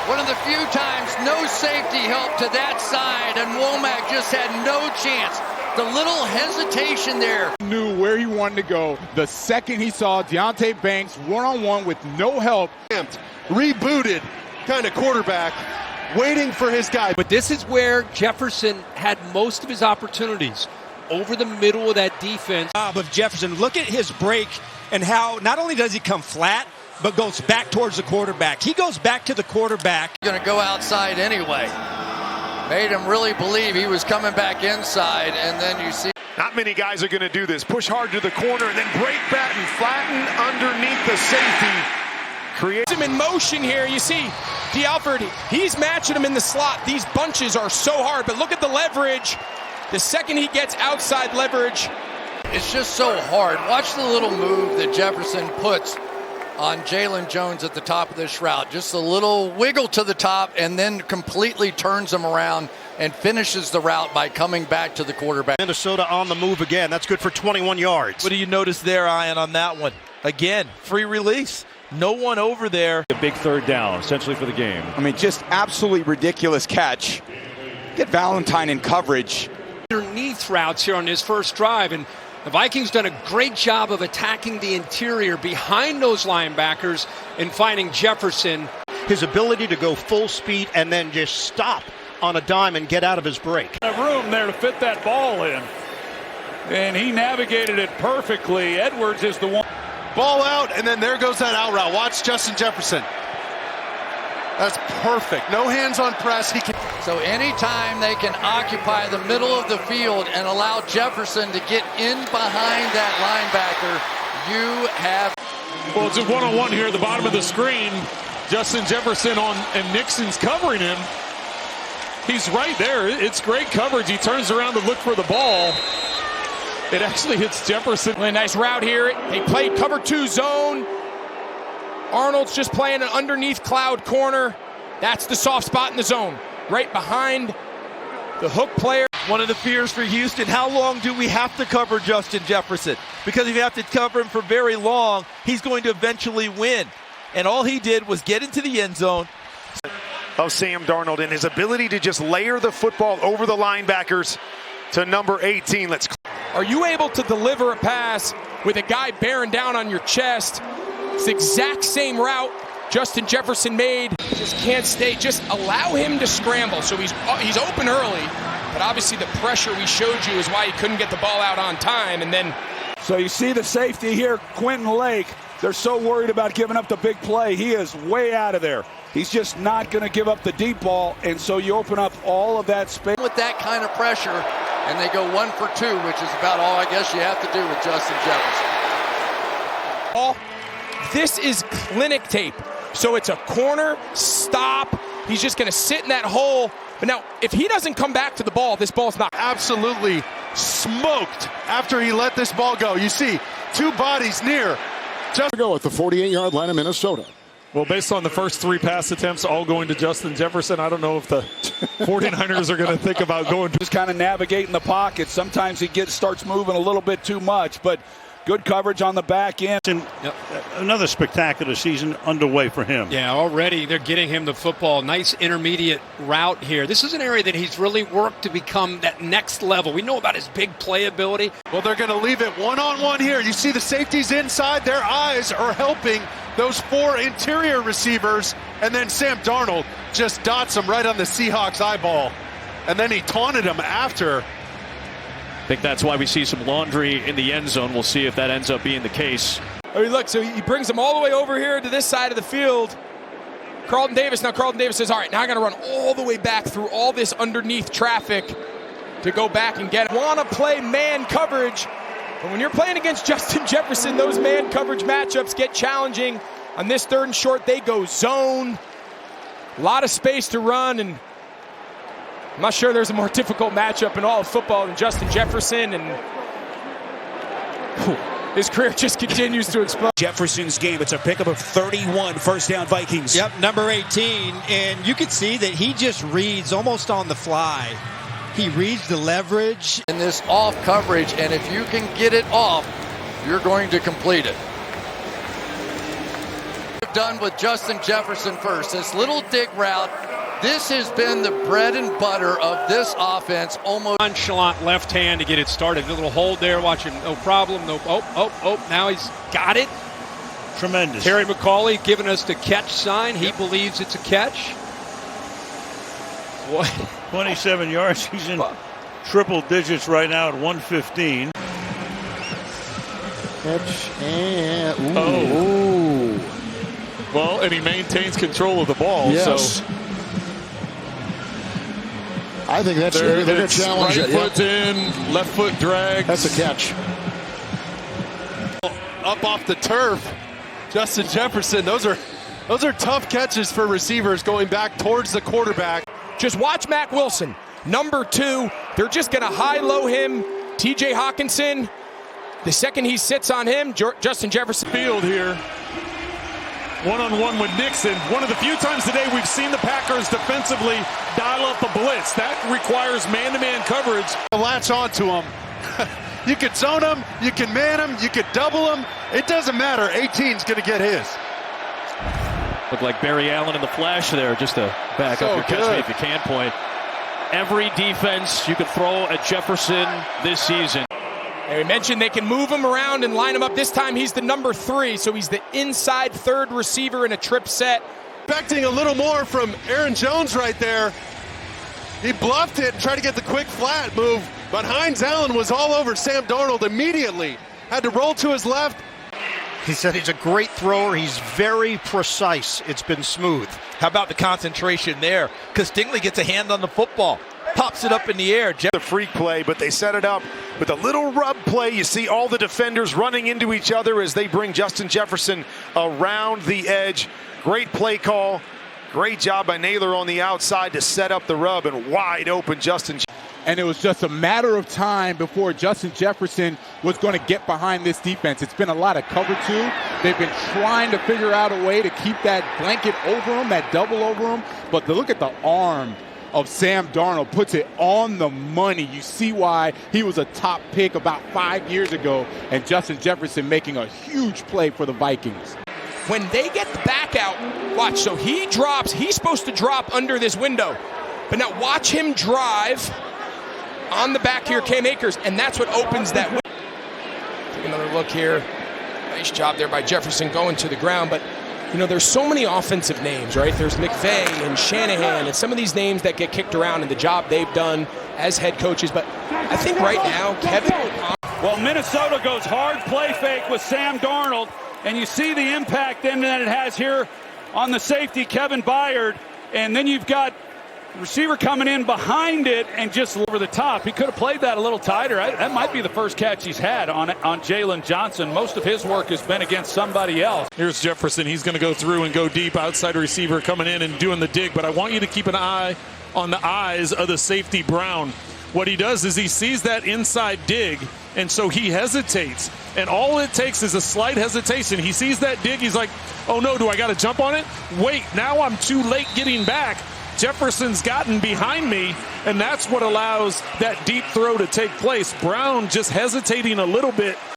One of the few times no safety help to that side, and Womack just had no chance. The little hesitation there. Knew where he wanted to go the second he saw Deonte Banks one-on-one with no help. Rebooted kind of quarterback, waiting for his guy. But this is where Jefferson had most of his opportunities, over the middle of that defense. Of Jefferson, look at his break and how not only does he come flat, but goes back towards the quarterback. He goes back to the quarterback. Going to go outside anyway. Made him really believe he was coming back inside, and then you see. Not many guys are going to do this. Push hard to the corner and then break back and flatten underneath the safety. Create him in motion here. You see D'Alford, he's matching him in the slot. These bunches are so hard, but look at the leverage. The second he gets outside leverage. It's just so hard. Watch the little move that Jefferson puts on Jalen Jones at the top of this route. Just a little wiggle to the top and then completely turns him around and finishes the route by coming back to the quarterback. Minnesota on the move again. That's good for 21 yards. What do you notice there, Ian, on that one? Again, free release. No one over there. A big third down, essentially, for the game. I mean, just absolutely ridiculous catch. Get Valentine in coverage. Underneath routes here on his first drive, and the Vikings done a great job of attacking the interior behind those linebackers and finding Jefferson. His ability to go full speed and then just stop on a dime and get out of his break. Room there to fit that ball in. And he navigated it perfectly. Edwards is the one. Ball out, and then there goes that out route. Watch Justin Jefferson. That's perfect. No hands on press. He can. So anytime they can occupy the middle of the field and allow Jefferson to get in behind that linebacker, you have. Well, it's a one-on-one here at the bottom of the screen. Justin Jefferson and Nixon's covering him. He's right there. It's great coverage. He turns around to look for the ball. It actually hits Jefferson. Really nice route here. They played cover 2 zone. Arnold's just playing an underneath cloud corner. That's the soft spot in the zone, right behind the hook player. One of the fears for Houston, how long do we have to cover Justin Jefferson? Because if you have to cover him for very long, he's going to eventually win. And all he did was get into the end zone. Of Sam Darnold and his ability to just layer the football over the linebackers to number 18. Are you able to deliver a pass with a guy bearing down on your chest? It's the exact same route Justin Jefferson made. Just can't stay. Just allow him to scramble. So he's open early, but obviously the pressure we showed you is why he couldn't get the ball out on time. And then, so you see the safety here, Quentin Lake. They're so worried about giving up the big play. He is way out of there. He's just not going to give up the deep ball, and so you open up all of that space. With that kind of pressure, and they go 1 for 2, which is about all I guess you have to do with Justin Jefferson. This is clinic tape. So it's a corner, stop. He's just going to sit in that hole. But now, if he doesn't come back to the ball, this ball's not. Absolutely smoked after he let this ball go. You see 2 bodies near. Just go at the 48-yard line of Minnesota. Well, based on the first 3 pass attempts all going to Justin Jefferson, I don't know if the 49ers are going to think about going to. Just kind of navigating the pocket. Sometimes he starts moving a little bit too much, but good coverage on the back end. Yep. Another spectacular season underway for him. Yeah, already they're getting him the football. Nice intermediate route here. This is an area that he's really worked to become that next level. We know about his big playability. Well, they're going to leave it one-on-one here. You see the safeties inside. Their eyes are helping those 4 interior receivers. And then Sam Darnold just dots him right on the Seahawks eyeball. And then he taunted him after. I think that's why we see some laundry in the end zone. We'll see if that ends up being the case. I mean, look, so he brings them all the way over here to this side of the field. Carlton Davis. Now Carlton Davis says, all right, now I got to run all the way back through all this underneath traffic to go back and get it. Want to play man coverage. But when you're playing against Justin Jefferson, those man coverage matchups get challenging. On this 3rd and short, they go zone. A lot of space to run, and I'm not sure there's a more difficult matchup in all of football than Justin Jefferson, and his career just continues to explode. Jefferson's game. It's a pickup of 31, first down Vikings. Yep, number 18, and you can see that he just reads almost on the fly. He reads the leverage. In this off coverage, and if you can get it off, you're going to complete it. done with Justin Jefferson first. This little dig route, this has been the bread and butter of this offense. Almost nonchalant left hand to get it started. A little hold there, watching, no problem. No, now he's got it. Tremendous. Terry McCauley giving us the catch sign. He believes it's a catch. What? 27 yards. He's in triple digits right now at 115. Catch and Well, and he maintains control of the ball. Yes. So I think that's they're going to challenge right it. Foot in, left foot drags. That's a catch. Up off the turf, Justin Jefferson. Those are tough catches for receivers going back towards the quarterback. Just watch Mack Wilson, number 2. They're just going to high-low him. T.J. Hawkinson, the second he sits on him, Justin Jefferson. Field here. One-on-one with Nixon. One of the few times today we've seen the Packers defensively dial up the blitz. That requires man-to-man coverage. Latch onto him. You could zone him, you can man him, you could double him. It doesn't matter. 18's going to get his. Look like Barry Allen in the flash there, just to back up your catch me if you can point. Every defense you could throw at Jefferson this season. And we mentioned they can move him around and line him up. This time he's the number 3, so he's the inside third receiver in a trip set. Expecting a little more from Aaron Jones right there. He bluffed it and tried to get the quick flat move, but Hines Allen was all over Sam Darnold immediately. Had to roll to his left. He said he's a great thrower. He's very precise. It's been smooth. How about the concentration there? Because Stingley gets a hand on the football, pops it up in the air. The freak play, but they set it up with a little rub play. You see all the defenders running into each other as they bring Justin Jefferson around the edge. Great play call. Great job by Naylor on the outside to set up the rub, and wide open Justin. And it was just a matter of time before Justin Jefferson was going to get behind this defense. It's been a lot of cover 2. They've been trying to figure out a way to keep that blanket over him, that double over him. But to look at the arm of Sam Darnold, puts it on the money. You see why he was a top pick about 5 years ago, and Justin Jefferson making a huge play for the Vikings. When they get the back out, watch, so he drops, he's supposed to drop under this window. But now watch him drive on the back here, Cam Akers, and that's what opens that window. Take another look here. Nice job there by Jefferson going to the ground, but you know, there's so many offensive names, right? There's McVay and Shanahan and some of these names that get kicked around in the job they've done as head coaches, but I think right now, Kevin O'Connell. Well, Minnesota goes hard play fake with Sam Darnold, and you see the impact then that it has here on the safety, Kevin Byard, and then you've got receiver coming in behind it and just over the top. He could have played that a little tighter. That might be the first catch he's had on Jalen Johnson. Most of his work has been against somebody else. Here's Jefferson. He's going to go through and go deep. Outside receiver coming in and doing the dig. But I want you to keep an eye on the eyes of the safety, Brown. What he does is he sees that inside dig, and so he hesitates. And all it takes is a slight hesitation. He sees that dig. He's like, oh, no, do I got to jump on it? Wait, now I'm too late getting back. Jefferson's gotten behind me, and that's what allows that deep throw to take place. Brown just hesitating a little bit.